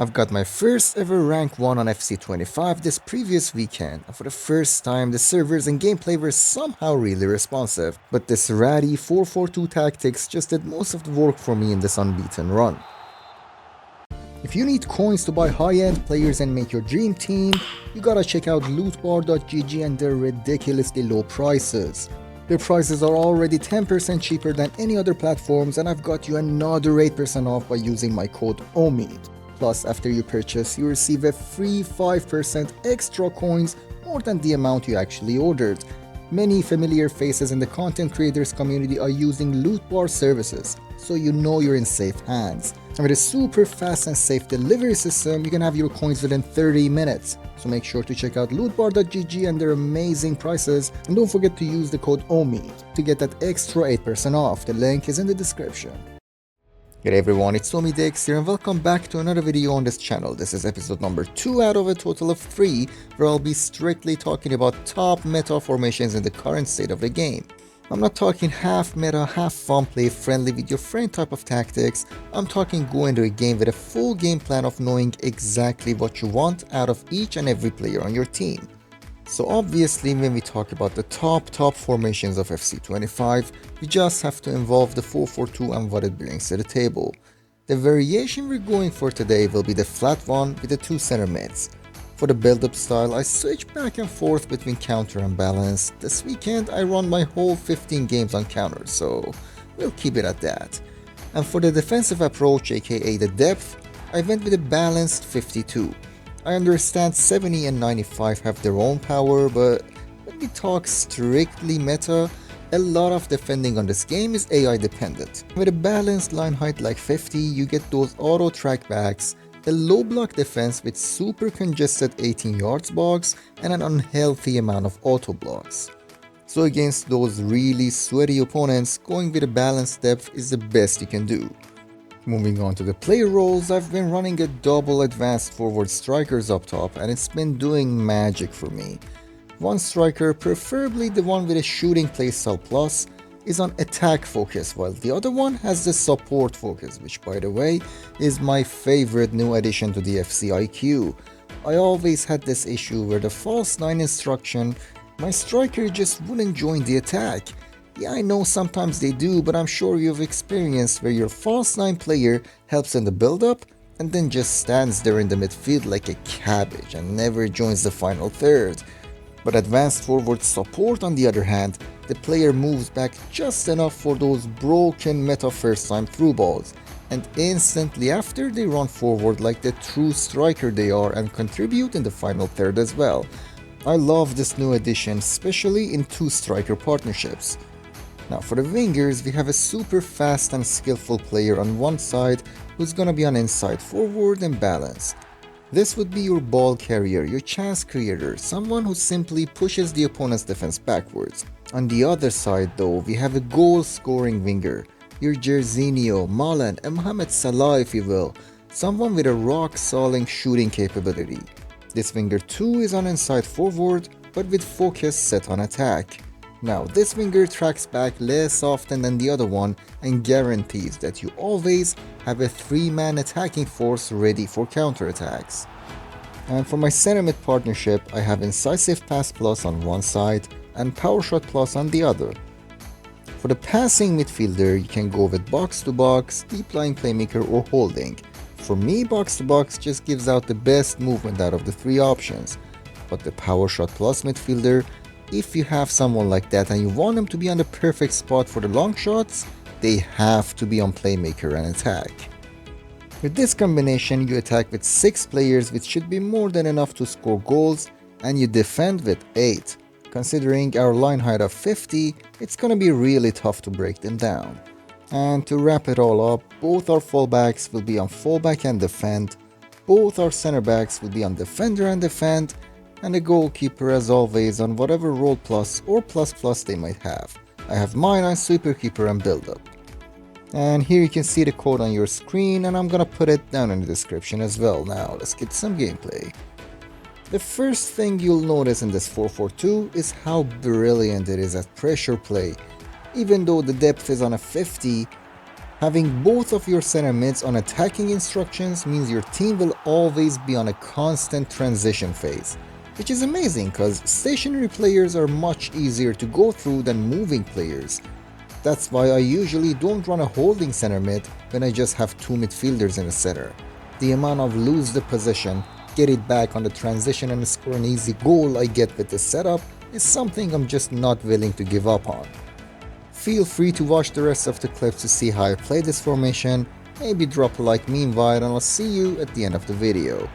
I've got my first ever rank 1 on FC25 this previous weekend, and for the first time the servers and gameplay were somehow really responsive, but this ratty 4-4-2 tactics just did most of the work for me in this unbeaten run. If you need coins to buy high-end players and make your dream team, you gotta check out lootbar.gg and their ridiculously low prices. Their prices are already 10% cheaper than any other platforms, and I've got you another 8% off by using my code OMID. Plus, after you purchase, you receive a free 5% extra coins, more than the amount you actually ordered. Many familiar faces in the content creators community are using loot bar services, so you know you're in safe hands. And with a super fast and safe delivery system, you can have your coins within 30 minutes. So make sure to check out lootbar.gg and their amazing prices, and don't forget to use the code OMID to get that extra 8% off. The link is in the description. Hey everyone, it's Dex here and welcome back to another video on this channel. This is episode number 2 out of a total of 3, where I'll be strictly talking about top meta formations in the current state of the game. I'm not talking half meta, half fun play friendly with your friend type of tactics. I'm talking go into a game with a full game plan of knowing exactly what you want out of each and every player on your team. So obviously when we talk about the top formations of FC25, we just have to involve the 4-4-2 and what it brings to the table. The variation we're going for today will be the flat one with the 2 center mids. For the build-up style, I switch back and forth between counter and balance. This weekend I run my whole 15 games on counter, so we'll keep it at that. And for the defensive approach, aka the depth, I went with a balanced 52. I understand 70 and 95 have their own power, but when we talk strictly meta, a lot of defending on this game is AI dependent. With a balanced line height like 50, you get those auto trackbacks, a low block defense with super congested 18 yards box, and an unhealthy amount of auto blocks. So against those really sweaty opponents, going with a balanced depth is the best you can do. Moving on to the player roles, I've been running a double advanced forward strikers up top, and it's been doing magic for me. One striker, preferably the one with a shooting playstyle plus, is on attack focus, while the other one has the support focus, which by the way is my favorite new addition to the FC IQ. I always had this issue where the false 9 instruction, my striker just wouldn't join the attack. Yeah, I know sometimes they do, but I'm sure you've experienced where your false 9 player helps in the build-up and then just stands there in the midfield like a cabbage and never joins the final third. But advanced forward support on the other hand, the player moves back just enough for those broken meta first time through balls, and instantly after they run forward like the true striker they are and contribute in the final third as well. I love this new addition, especially in 2 striker partnerships. Now for the wingers, we have a super fast and skillful player on one side who's gonna be an inside forward and balanced. This would be your ball carrier, your chance creator, someone who simply pushes the opponent's defense backwards. On the other side though, we have a goal scoring winger, your Jerzinho, Malan and Mohamed Salah if you will, someone with a rock solid shooting capability. This winger too is on inside forward, but with focus set on attack. Now this winger tracks back less often than the other one and guarantees that you always have a 3-man attacking force ready for counterattacks. And for my center mid partnership, I have Incisive Pass Plus on one side and Power Shot Plus on the other. For the passing midfielder, you can go with box to box, deep lying playmaker or holding. For me, box to box just gives out the best movement out of the 3 options, but the Power Shot Plus midfielder, if you have someone like that and you want them to be on the perfect spot for the long shots, they have to be on playmaker and attack. With this combination, you attack with 6 players, which should be more than enough to score goals, and you defend with 8. Considering our line height of 50, it's gonna be really tough to break them down. And to wrap it all up, both our fullbacks will be on fullback and defend, both our center backs will be on defender and defend, and the goalkeeper as always on whatever role plus or plus plus they might have. I have mine on sweeperkeeper and build-up. And here you can see the code on your screen, and I'm gonna put it down in the description as well. Now let's get some gameplay. The first thing you'll notice in this 4-4-2 is how brilliant it is at pressure play. Even though the depth is on a 50, Having both of your center mids on attacking instructions means your team will always be on a constant transition phase, which is amazing because stationary players are much easier to go through than moving players. That's why I usually don't run a holding center mid when I just have two midfielders in a center. The amount of lose the possession, get it back on the transition and score an easy goal I get with this setup is something I'm just not willing to give up on. Feel free to watch the rest of the clips to see how I play this formation, maybe drop a like meanwhile, and I'll see you at the end of the video.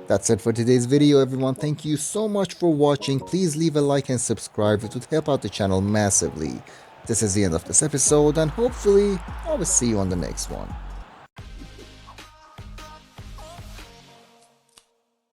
That's it for today's video, everyone. Thank you so much for watching. Please leave a like and subscribe. It would help out the channel massively. This is the end of this episode, and hopefully I will see you on the next one.